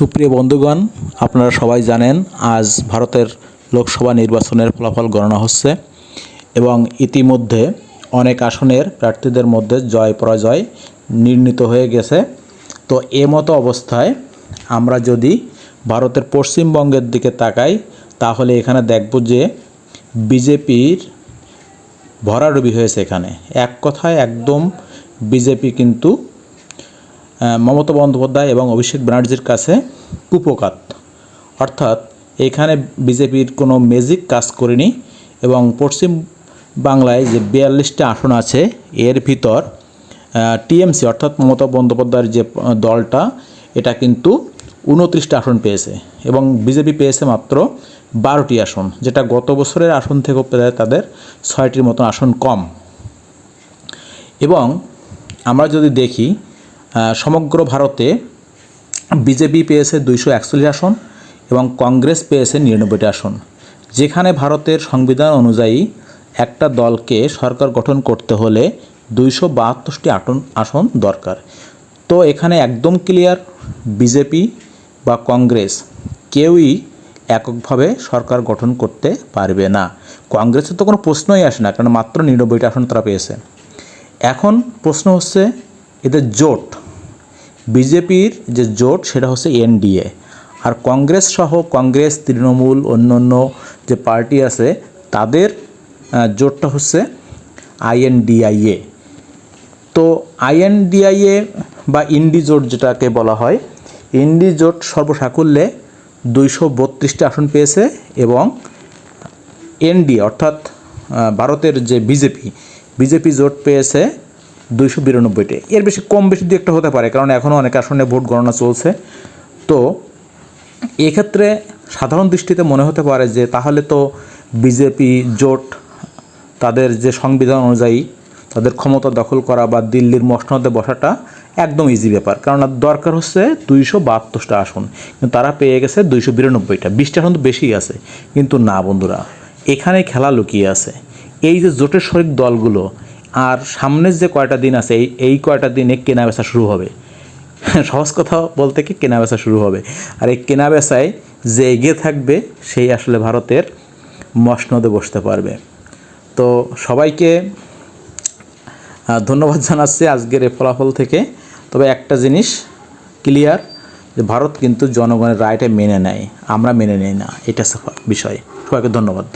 সুপ্রিয় বন্ধুগণ, আপনারা সবাই জানেন আজ ভারতের লোকসভা নির্বাচনের ফলাফল গণনা হচ্ছে এবং ইতিমধ্যে অনেক আসনের প্রার্থীদের মধ্যে জয় পরাজয় নির্ণীত হয়ে গেছে। তো মতো অবস্থায় আমরা যদি ভারতের পশ্চিমবঙ্গের দিকে তাকাই তাহলে এখানে দেখব যে বিজেপির ভরাডুবি হয়েছে। এখানে এক কথায় একদম বিজেপি কিন্তু মমতা বন্দ্যোপাধ্যায় এবং অভিষেক ব্যানার্জির কাছে কুপোকাত, অর্থাৎ এখানে বিজেপির কোনো ম্যাজিক কাজ করেনি এবং পশ্চিম বাংলায় যে 42টা আসন আছে এর ভিতর টিএমসি অর্থাৎ মমতা বন্দ্যোপাধ্যায়ের যে দলটা এটা কিন্তু 29টা আসন পেয়েছে এবং বিজেপি পেয়েছে মাত্র 12টি আসন, যেটা গত বছরের আসন থেকেও প্রায় তাদের 6টির মতো আসন কম। এবং আমরা যদি দেখি সমগ্র ভারতে বিজেপি পেয়েছে 241 আসন এবং কংগ্রেস পেয়েছে 99টি আসন, যেখানে ভারতের সংবিধান অনুযায়ী একটা দলকে সরকার গঠন করতে হলে 272টি আসন দরকার। তো এখানে একদম ক্লিয়ার বিজেপি বা কংগ্রেস কেউই এককভাবে সরকার গঠন করতে পারবে না। কংগ্রেসের তো কোনো প্রশ্নই আসে না, কারণ মাত্র 99টি আসন তারা পেয়েছে। এখন প্রশ্ন হচ্ছে এদের জোট, বিজেপির যে জোট সেটা হচ্ছে এনডিএ, আর কংগ্রেস সহ কংগ্রেস, তৃণমূল, অন্য যে পার্টি আছে তাদের জোটটা হচ্ছে আইএনডিআইএ। তো আইএনডিআইএ বা ইন্ডি জোট যেটাকে বলা হয়, ইন্ডি জোট সর্বসাকুল্যে 232টি আসন পেয়েছে এবং এনডিএ অর্থাৎ ভারতের যে বিজেপি জোট পেয়েছে 292টি। এর বেশি কম বেশি দু একটা হতে পারে, কারণ এখনও অনেক আসনে ভোট গণনা চলছে। তো এক্ষেত্রে সাধারণ দৃষ্টিতে মনে হতে পারে যে তাহলে তো বিজেপি জোট তাদের যে সংবিধান অনুযায়ী তাদের ক্ষমতা দখল করা বা দিল্লির মসনদে বসাটা একদম ইজি ব্যাপার, কারণ দরকার হচ্ছে 272টা আসন, কিন্তু তারা পেয়ে গেছে 292টা। 20টা আসন তো বেশি আছে, কিন্তু না বন্ধুরা, এখানে খেলা লুকিয়ে আছে। এই যে জোটের শরিক দলগুলো আর সামনের যে কয়টা দিন আছে এই কয়টা দিনে কেনাবেচা শুরু হবে। সহজ কথা বলতে কি কেনাবেচা শুরু হবে, আর এই কেনাবেচায় যে এগিয়ে থাকবে সেই আসলে ভারতের মসনদে বসতে পারবে। তো সবাইকে ধন্যবাদ জানাচ্ছি আজকের এই ফলাফল থেকে। তবে একটা জিনিস ক্লিয়ার, যে ভারত কিন্তু জনগণের রায়টা মেনে নেয়, আমরা মেনে নেই না, এটা বিষয়। সবাইকে ধন্যবাদ।